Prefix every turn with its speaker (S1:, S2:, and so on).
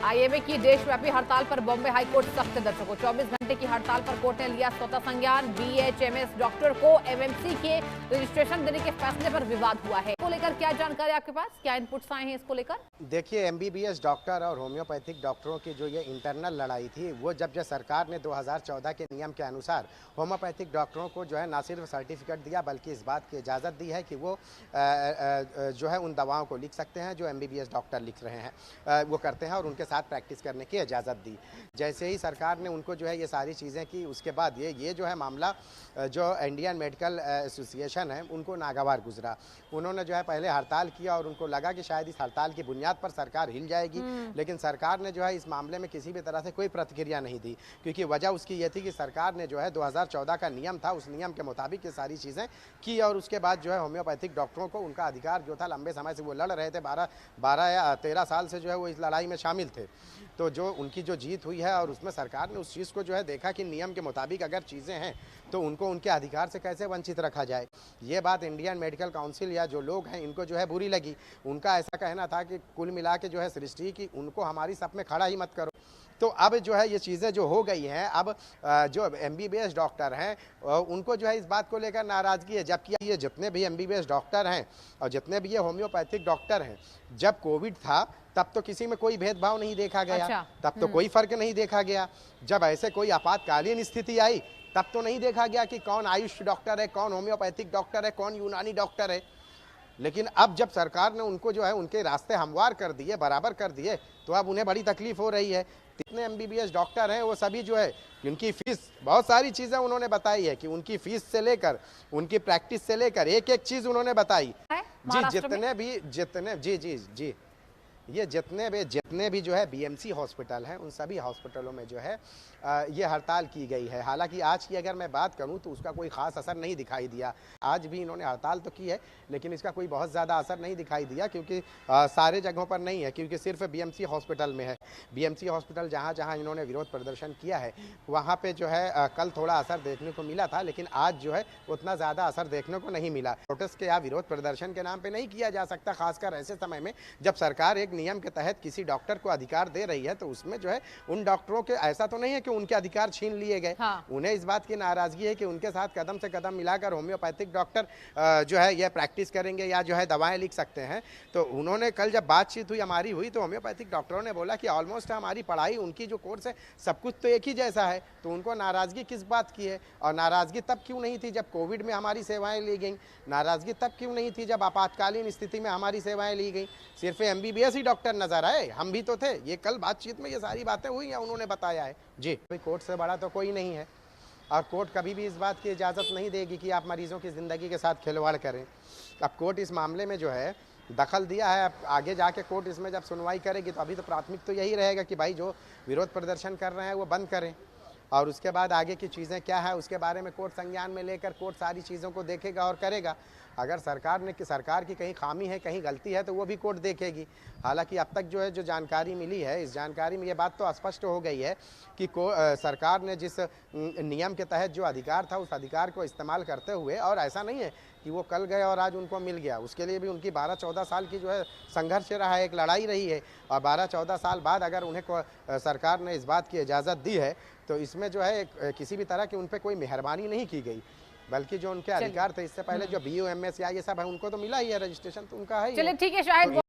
S1: IMA की देशव्यापी हड़ताल पर बॉम्बे हाईकोर्ट सख्त। दर्शकों, 24 घंटे की हड़ताल पर कोर्ट ने लिया स्वतः संज्ञान। बीएचएमएस डॉक्टर को एमएमसी के रजिस्ट्रेशन देने के फैसले पर विवाद हुआ है। इसको लेकर क्या जानकारी आपके पास, क्या इनपुट्स आए हैं इसको लेकर?
S2: देखिए, एमबीबीएस डॉक्टर और होम्योपैथिक डॉक्टरों की जो ये इंटरनल लड़ाई थी, वो जब सरकार ने 2014 के नियम के अनुसार होम्योपैथिक डॉक्टरों को जो है ना सिर्फ सर्टिफिकेट दिया बल्कि इस बात की इजाज़त दी है कि वो जो है उन दवाओं को लिख सकते हैं जो एमबीबीएस डॉक्टर लिख रहे हैं, वो करते हैं, और उनके साथ प्रैक्टिस करने की इजाज़त दी। जैसे ही सरकार ने उनको जो है ये सारी चीज़ें की, उसके बाद ये जो है मामला जो इंडियन मेडिकल एसोसिएशन है उनको नागवार गुजरा। उन्होंने जो है पहले हड़ताल किया और उनको लगा कि शायद इस हड़ताल की बुनियाद पर सरकार हिल जाएगी, लेकिन सरकार ने जो है इस मामले में किसी भी तरह से कोई प्रतिक्रिया नहीं दी, क्योंकि वजह उसकी ये थी कि सरकार ने जो है 2014 का नियम था, उस नियम के मुताबिक ये सारी चीज़ें की, और उसके बाद जो है होम्योपैथिक डॉक्टरों को उनका अधिकार जो था, लंबे समय से वो लड़ रहे थे, 12 या 13 साल से जो है वो इस लड़ाई में शामिल थे, तो जो उनकी जो जीत हुई है, और उसमें सरकार ने उस चीज़ को जो है देखा कि नियम के मुताबिक अगर चीज़ें हैं तो उनको उनके अधिकार से कैसे वंचित रखा जाए। ये बात इंडियन मेडिकल काउंसिल या जो लोग हैं इनको जो है बुरी लगी। उनका ऐसा कहना था कि कुल मिला के जो है सृष्टि की उनको हमारी सप में खड़ा ही मत करो। तो अब जो है ये चीज़ें जो हो गई हैं, अब जो एमबीबीएस डॉक्टर हैं उनको जो है इस बात को लेकर नाराज़गी है, जबकि ये जितने भी एमबीबीएस डॉक्टर हैं और जितने भी ये होम्योपैथिक डॉक्टर हैं, जब कोविड था तब तो किसी में कोई भेदभाव नहीं देखा गया।
S1: अच्छा।
S2: तब तो कोई फर्क नहीं देखा गया। जब ऐसे कोई आपातकालीन स्थिति आई तब तो नहीं देखा गया कि कौन आयुष डॉक्टर है, कौन होम्योपैथिक डॉक्टर है, कौन यूनानी डॉक्टर है। लेकिन अब जब सरकार ने उनको जो है उनके रास्ते हमवार कर दिए, बराबर कर दिए, तो अब उन्हें बड़ी तकलीफ हो रही है। जितने एमबीबीएस डॉक्टर हैं वो सभी जो है उनकी फीस, बहुत सारी चीज़ें उन्होंने बताई है कि उनकी फीस से लेकर उनकी प्रैक्टिस से लेकर एक एक चीज़ उन्होंने बताई जी। जितने ये जितने भी जो है बीएमसी हॉस्पिटल हैं उन सभी हॉस्पिटलों में जो है ये हड़ताल की गई है। हालांकि आज की अगर मैं बात करूं तो उसका कोई ख़ास असर नहीं दिखाई दिया। आज भी इन्होंने हड़ताल तो की है लेकिन इसका कोई बहुत ज़्यादा असर नहीं दिखाई दिया, क्योंकि सारे जगहों पर नहीं है, क्योंकि सिर्फ बीएमसी हॉस्पिटल में है। बीएमसी हॉस्पिटल जहाँ जहाँ इन्होंने विरोध प्रदर्शन किया है वहाँ पर जो है कल थोड़ा असर देखने को मिला था, लेकिन आज जो है उतना ज़्यादा असर देखने को नहीं मिला। प्रोटेस्ट के या विरोध प्रदर्शन के नाम पर नहीं किया जा सकता, खासकर ऐसे समय में जब सरकार एक नियम के तहत किसी डॉक्टर को अधिकार दे रही है, तो उसमें जो है उन डॉक्टरों के ऐसा तो नहीं है कि उनके अधिकार छीन लिए गए।
S1: हाँ।
S2: उन्हें इस बात की नाराजगी है कि उनके साथ कदम से कदम मिलाकर होम्योपैथिक डॉक्टर जो है यह प्रैक्टिस करेंगे या जो है दवाएं लिख सकते हैं। तो उन्होंने कल जब बातचीत हुई हमारी हुई तो होम्योपैथिक डॉक्टरों ने बोला कि ऑलमोस्ट हमारी पढ़ाई, उनकी जो कोर्स है, सब कुछ तो एक ही जैसा है, तो उनको नाराजगी किस बात की है। और नाराजगी तब क्यों नहीं थी जब कोविड में हमारी सेवाएं ली गई, नाराजगी तब क्यों नहीं थी जब आपातकालीन स्थिति में हमारी सेवाएं ली गई। सिर्फ एमबीबीएस ही डॉक्टर नजर आए, हम भी तो थे। ये कल बातचीत में ये सारी बातें हुई या उन्होंने बताया है जी। कोई कोर्ट से बड़ा तो कोई नहीं है, और कोर्ट कभी भी इस बात की इजाज़त नहीं देगी कि आप मरीजों की ज़िंदगी के साथ खिलवाड़ करें। अब कोर्ट इस मामले में जो है दखल दिया है, अब आगे जाके कोर्ट इसमें जब सुनवाई करेगी तो अभी तो प्राथमिक तो यही रहेगा कि भाई जो विरोध प्रदर्शन कर रहे हैं वो बंद करें, और उसके बाद आगे की चीज़ें क्या है उसके बारे में कोर्ट संज्ञान में लेकर कोर्ट सारी चीज़ों को देखेगा और करेगा। अगर सरकार की कहीं खामी है, कहीं गलती है, तो वो भी कोर्ट देखेगी। हालांकि अब तक जो है जो जानकारी मिली है, इस जानकारी में ये बात तो स्पष्ट हो गई है कि सरकार ने जिस नियम के तहत जो अधिकार था उस अधिकार को इस्तेमाल करते हुए, और ऐसा नहीं है कि वो कल गए और आज उनको मिल गया, उसके लिए भी उनकी 12-14 साल की जो है संघर्ष रहा है, एक लड़ाई रही है, और 12-14 साल बाद अगर उन्हें सरकार ने इस बात की इजाज़त दी है तो इसमें जो है किसी भी तरह की उन पर कोई मेहरबानी नहीं की गई, बल्कि जो उनके अधिकार थे इससे पहले जो बीयूएमएस या ये सब है उनको तो मिला ही है, रजिस्ट्रेशन तो उनका है ही।
S1: चलिए ठीक है शायद।